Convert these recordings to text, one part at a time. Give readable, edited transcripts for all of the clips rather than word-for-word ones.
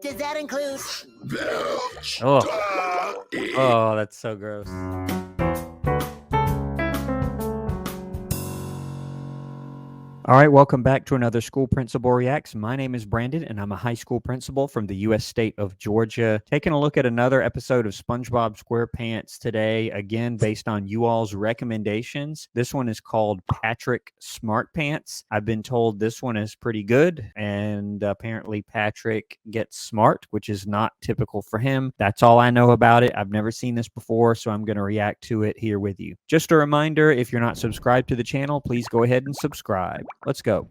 does that include? Oh, that's so gross. All right, welcome back to another School Principal Reacts. My name is Brandon, and I'm a high school principal from the U.S. state of Georgia. Taking a look at another episode of SpongeBob SquarePants today, again, based on you all's recommendations. This one is called Patrick Smartpants. I've been told this one is pretty good, and apparently Patrick gets smart, which is not typical for him. That's all I know about it. I've never seen this before, so I'm going to react to it here with you. Just a reminder, if you're not subscribed to the channel, please go ahead and subscribe. Let's go.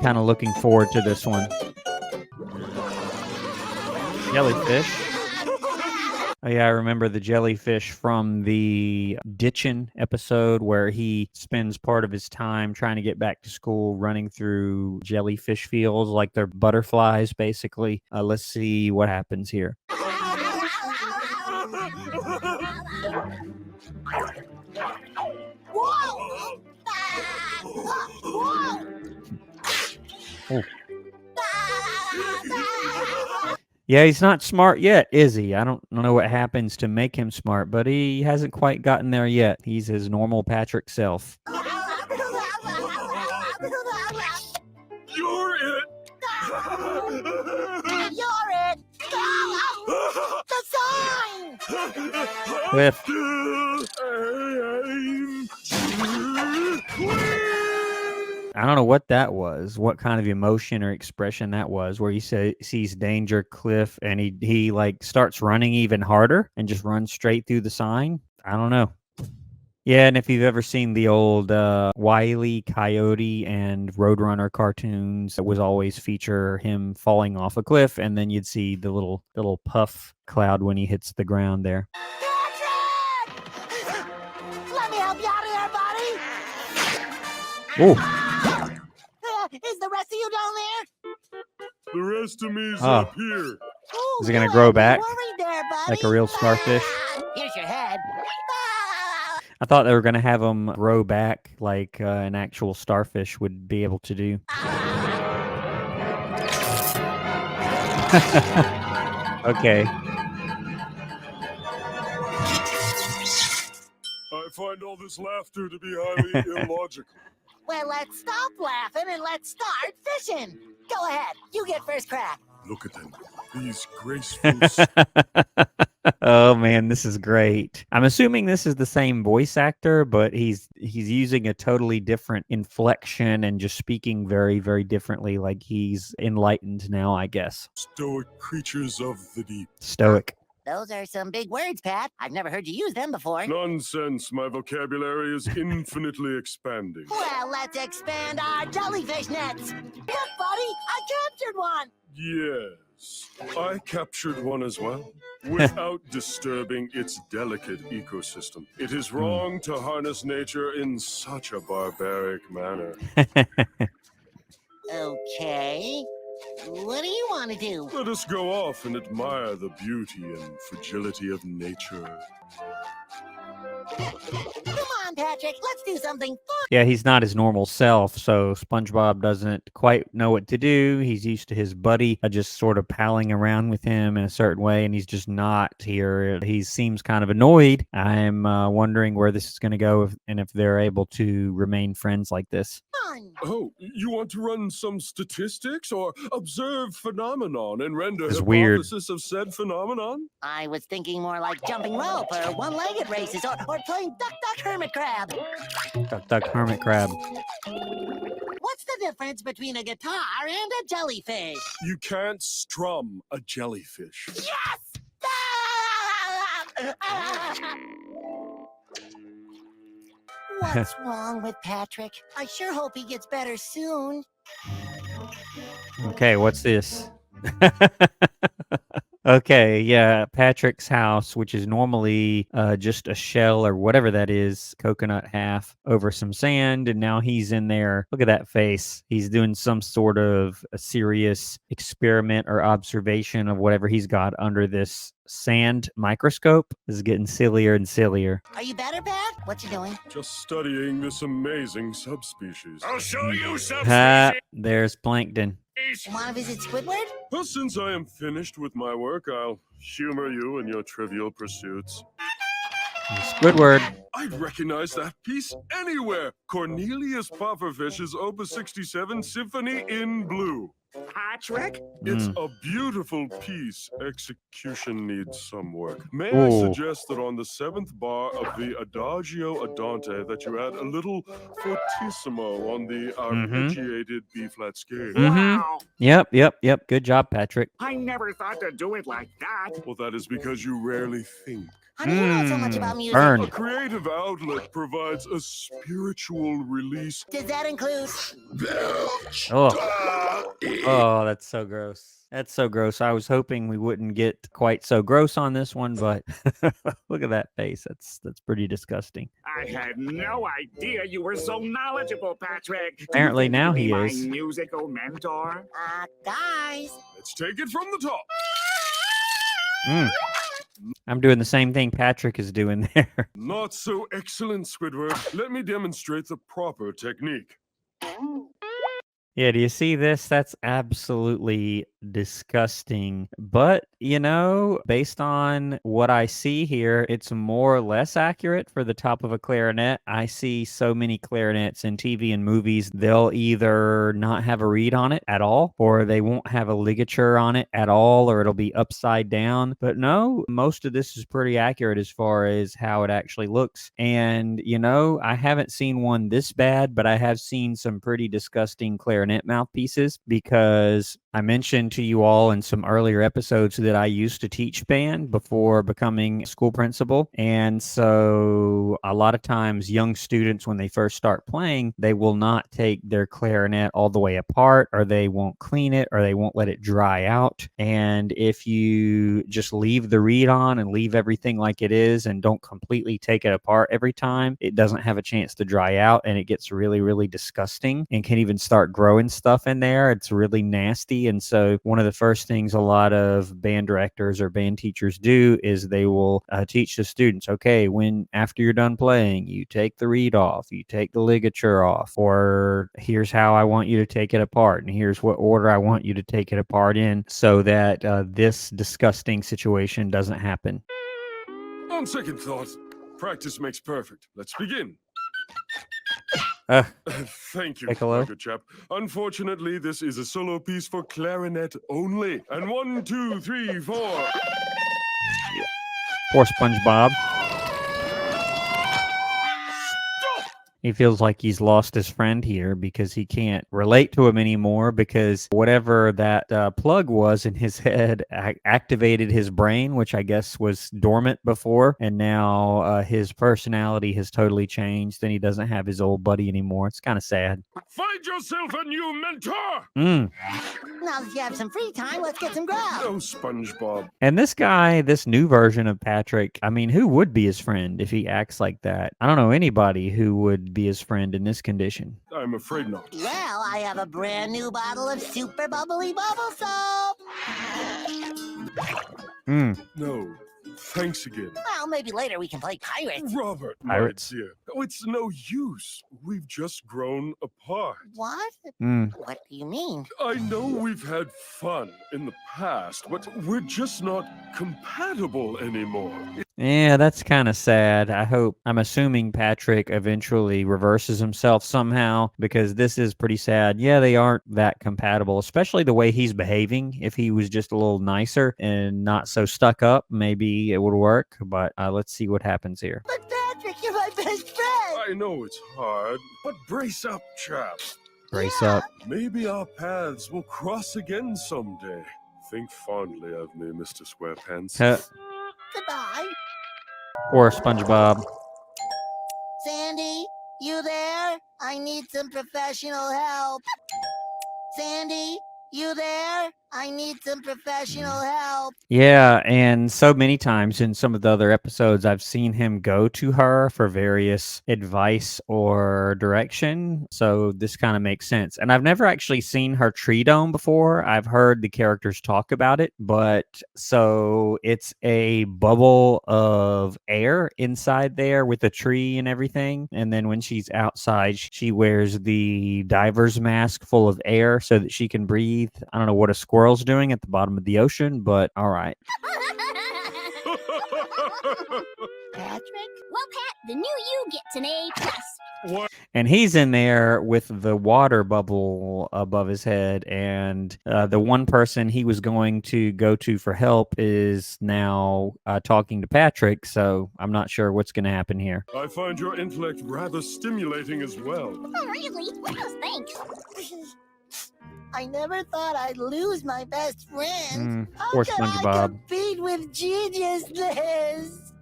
Kind of looking forward to this one. Jellyfish. Oh yeah, I remember the jellyfish from the Ditchin' episode where he spends part of his time trying to get back to school running through jellyfish fields like they're butterflies, basically. Let's see what happens here. Oh. Yeah, he's not smart yet, is he? I don't know what happens to make him smart, but he hasn't quite gotten there yet. He's his normal Patrick self. You're it! You're it! The sign! Cliff. I don't know what that was, what kind of emotion or expression that was, where he sees danger, Cliff, and he like starts running even harder and just runs straight through the sign. I don't know. Yeah, and if you've ever seen the old Wile E. Coyote and Roadrunner cartoons, it was always feature him falling off a cliff, and then you'd see the little puff cloud when he hits the ground there. Patrick! Let me help you out of here, buddy! Oh. Is the rest of you down there? The rest of me's up here. Ooh, is it going to grow back there, like a real starfish? Here's your head. I thought they were going to have them grow back like an actual starfish would be able to do. Okay. I find all this laughter to be highly illogical. Well, let's stop laughing and let's start fishing. Go ahead. You get first crack. Look at them. These graceful... Oh man, this is great. I'm assuming this is the same voice actor, but he's using a totally different inflection and just speaking very, very differently, like he's enlightened now, I guess. Stoic creatures of the deep. Stoic. Those are some big words, Pat. I've never heard you use them before. Nonsense. My vocabulary is infinitely expanding. Well, let's expand our jellyfish nets. Look, buddy, I captured one. Yes, I captured one as well, without disturbing its delicate ecosystem. It is wrong to harness nature in such a barbaric manner. Okay. What do you want to do? Let us go off and admire the beauty and fragility of nature. Come on, Patrick. Let's do something fun. Yeah, he's not his normal self, so SpongeBob doesn't quite know what to do. He's used to his buddy just sort of palling around with him in a certain way, and he's just not here. He seems kind of annoyed. I'm wondering where this is going to go and if they're able to remain friends like this. Fun. Oh, you want to run some statistics or observe phenomenon and render It's weird. hypothesis of said phenomenon? I was thinking more like jumping rope or one-legged races or playing duck, duck, hermit crab. Duck, duck, hermit crab. What's the difference between a guitar and a jellyfish? You can't strum a jellyfish. Yes! What's wrong with Patrick? I sure hope he gets better soon. Okay, what's this? Okay, yeah, Patrick's house, which is normally just a shell or whatever that is, coconut half over some sand, and now he's in there. Look at that face. He's doing some sort of a serious experiment or observation of whatever he's got under this sand microscope. This is getting sillier and sillier. Are you better, Pat? What you doing? Just studying this amazing subspecies. I'll show you some Ha, species. there's Plankton. Want to visit Squidward? Well, since I am finished with my work, I'll humor you in your trivial pursuits. Squidward. I'd recognize that piece anywhere. Cornelius Pufferfish's Opus 67 Symphony in Blue. Patrick? It's Mm. a beautiful piece. Execution needs some work. May Ooh. I suggest that on the 7th bar of the Adagio Andante that you add a little fortissimo on the arpeggiated B-flat scale. Mhm. Wow. Yep. Good job, Patrick. I never thought to do it like that. Well, that is because you rarely think. How do you know so much about music? Burn. A creative outlet provides a spiritual release. Does that include? Oh, that's so gross. That's so gross. I was hoping we wouldn't get quite so gross on this one, but look at that face. That's pretty disgusting. I had no idea you were so knowledgeable, Patrick. Apparently now Be he my is. musical mentor. Guys. Let's take it from the top. Mm. I'm doing the same thing Patrick is doing there. Not so excellent, Squidward. Let me demonstrate the proper technique. Yeah, do you see this? That's absolutely disgusting. But, based on what I see here, it's more or less accurate for the top of a clarinet. I see so many clarinets in TV and movies, they'll either not have a reed on it at all, or they won't have a ligature on it at all, or it'll be upside down. But no, most of this is pretty accurate as far as how it actually looks. And, I haven't seen one this bad, but I have seen some pretty disgusting clarinet mouthpieces, because I mentioned to you all in some earlier episodes that I used to teach band before becoming school principal. And so a lot of times young students, when they first start playing, they will not take their clarinet all the way apart, or they won't clean it, or they won't let it dry out. And if you just leave the reed on and leave everything like it is and don't completely take it apart every time, it doesn't have a chance to dry out, and it gets really, really disgusting and can even start growing stuff in there. It's really nasty. And so one of the first things a lot of band directors or band teachers do is they will teach the students, okay, when after you're done playing, you take the reed off, you take the ligature off, or here's how I want you to take it apart, and here's what order I want you to take it apart in, so that this disgusting situation doesn't happen. On second thought, practice makes perfect. Let's begin. Thank you, Piccolo. my good chap. Unfortunately, this is a solo piece for clarinet only. And 1, 2, 3, 4. Poor SpongeBob. He feels like he's lost his friend here because he can't relate to him anymore, because whatever that plug was in his head activated his brain, which I guess was dormant before. And now his personality has totally changed, and he doesn't have his old buddy anymore. It's kind of sad. Find yourself a new mentor! Mm. Now that you have some free time, let's get some grub. Oh, SpongeBob. And this guy, this new version of Patrick, I mean, who would be his friend if he acts like that? I don't know anybody who would be his friend in this condition. I'm afraid not. Well, I have a brand new bottle of super bubbly bubble soap. No, thanks again. Well, maybe later we can play pirates. Robert, Pirates. my dear. Oh, it's no use. We've just grown apart. What? What do you mean? I know we've had fun in the past, but we're just not compatible anymore. Yeah, that's kind of sad. I'm assuming Patrick eventually reverses himself somehow, because this is pretty sad. Yeah, they aren't that compatible, especially the way he's behaving. If he was just a little nicer and not so stuck up, maybe it would work. But let's see what happens here. But Patrick, you're my best friend. I know it's hard, but brace up, chap. Brace up. Maybe our paths will cross again someday. Think fondly of me, Mr. SquarePants. Goodbye. Poor SpongeBob. Sandy, you there? I need some professional help. Sandy, You there? I need some professional help. Yeah, and so many times in some of the other episodes, I've seen him go to her for various advice or direction. So this kind of makes sense. And I've never actually seen her tree dome before. I've heard the characters talk about it, but so it's a bubble of air inside there with a tree and everything. And then when she's outside, she wears the diver's mask full of air so that she can breathe. I don't know what a squirrel's doing at the bottom of the ocean, but all right. Patrick? Well, Pat, the new you gets an A+. What? And he's in there with the water bubble above his head, and the one person he was going to go to for help is now talking to Patrick, so I'm not sure what's going to happen here. I find your intellect rather stimulating as well. Oh, really? Well, thanks. I never thought I'd lose my best friend. How Poor could I SpongeBob. compete with geniuses?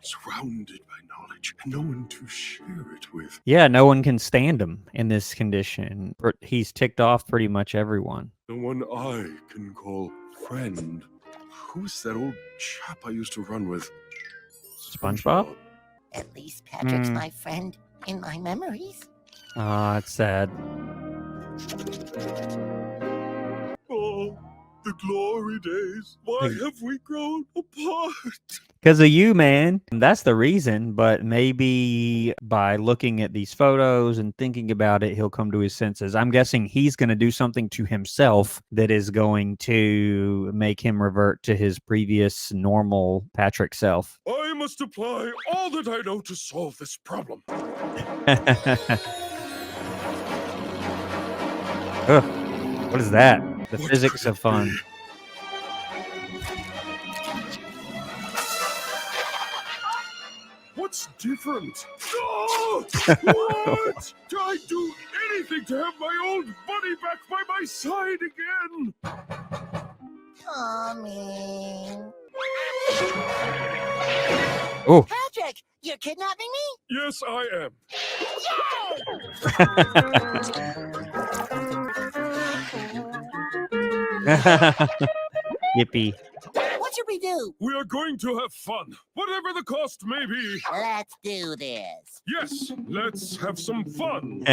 Surrounded by knowledge and no one to share it with. Yeah, no one can stand him in this condition. He's ticked off pretty much everyone. The one I can call friend. Who's that old chap I used to run with? SpongeBob? At least Patrick's my friend in my memories. Ah, it's sad. Oh, the glory days. Why have we grown apart? Because of you, man. And that's the reason, but maybe by looking at these photos and thinking about it, he'll come to his senses. I'm guessing he's going to do something to himself that is going to make him revert to his previous normal Patrick self. I must apply all that I know to solve this problem. Ugh, what is that? The What physics could of it fun. be? What's different? Oh, what? I'd do anything to have my old buddy back by my side again. Tommy. Oh, Patrick, you're kidnapping me? Yes, I am. yippee. What should we do? We are going to have fun, whatever the cost may be. Let's do this. Yes, let's have some fun.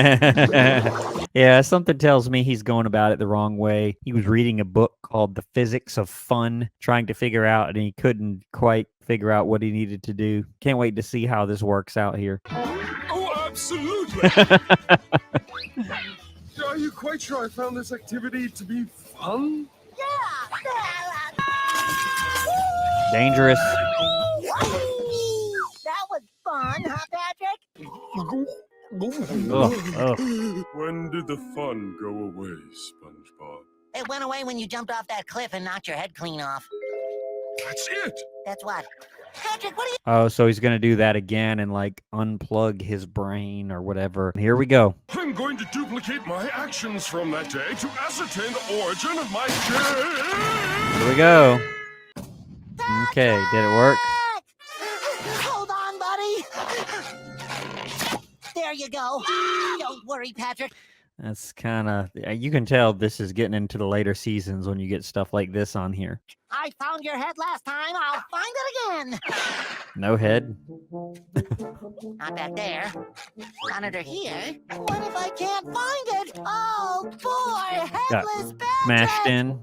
Yeah, something tells me he's going about it the wrong way. He was reading a book called The Physics of Fun, trying to figure out, and he couldn't quite figure out what he needed to do. Can't wait to see how this works out here. Oh, absolutely. Are you quite sure I found this activity to be fun? Yeah. Dangerous. That was fun, huh, Patrick? Oh. When did the fun go away, SpongeBob? It went away when you jumped off that cliff and knocked your head clean off. That's it. That's what. Patrick, what are you... Oh, so he's going to do that again and like unplug his brain or whatever. Here we go. I'm going to duplicate my actions from that day to ascertain the origin of my game. Here we go. Okay, did it work? Hold on, buddy. There you go. Don't worry, Patrick. That's kind of, you can tell this is getting into the later seasons when you get stuff like this on here. I found your head last time. I'll find it again. No head. Not back there. Not under here. What if I can't find it? Oh, poor headless Patrick. Smashed in.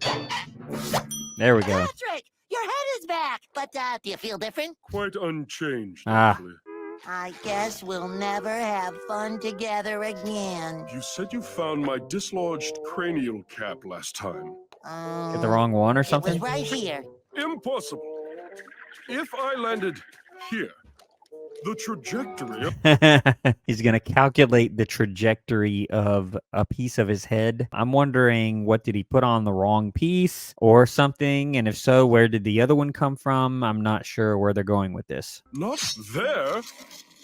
There we go. Patrick, your head is back. But do you feel different? Quite unchanged, Ah. actually. I guess we'll never have fun together again. You said you found my dislodged cranial cap last time. Get the wrong one or It was something? right here. Impossible. If I landed here, the trajectory of... He's going to calculate the trajectory of a piece of his head. I'm wondering, what did he put on the wrong piece or something? And if so, where did the other one come from? I'm not sure where they're going with this. Not there,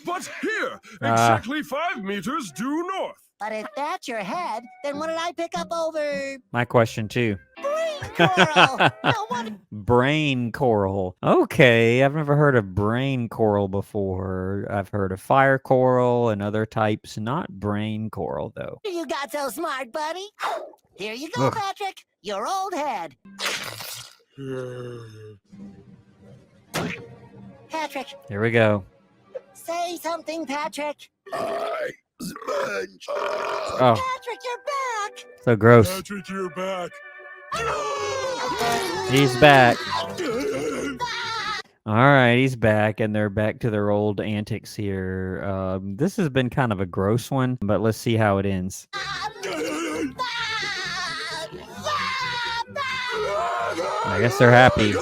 but here, exactly 5 meters due north. But if that's your head, then what did I pick up over? My question too. 3 Coral. Now what? Brain coral. Okay, I've never heard of brain coral before. I've heard of fire coral and other types, not brain coral though. You got so smart, buddy. Here you go, Ugh. Patrick. Your old head. Patrick, Here we go. say something, Patrick. I, Sponge. Oh, Patrick, you're back. so gross. Patrick, you're back. He's back. All right, he's back, and they're back to their old antics here. This has been kind of a gross one, but let's see how it ends. I guess they're happy.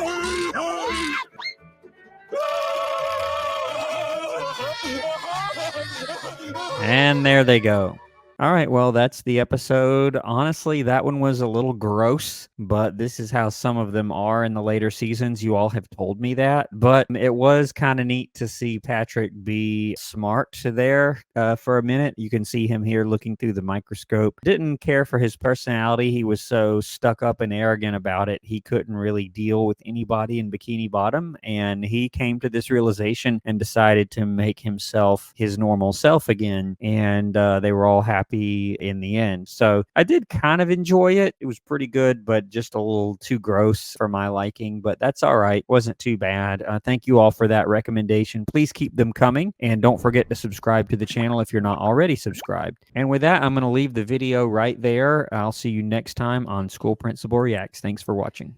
And there they go. All right, well, that's the episode. Honestly, that one was a little gross, but this is how some of them are in the later seasons. You all have told me that, but it was kind of neat to see Patrick be smart there for a minute. You can see him here looking through the microscope. Didn't care for his personality. He was so stuck up and arrogant about it. He couldn't really deal with anybody in Bikini Bottom, and he came to this realization and decided to make himself his normal self again, and they were all happy in the end. So I did kind of enjoy it. It was pretty good, but just a little too gross for my liking, but that's all right. Wasn't too bad. Thank you all for that recommendation. Please keep them coming, and don't forget to subscribe to the channel if you're not already subscribed. And with that, I'm going to leave the video right there. I'll see you next time on School Principal Reacts. Thanks for watching.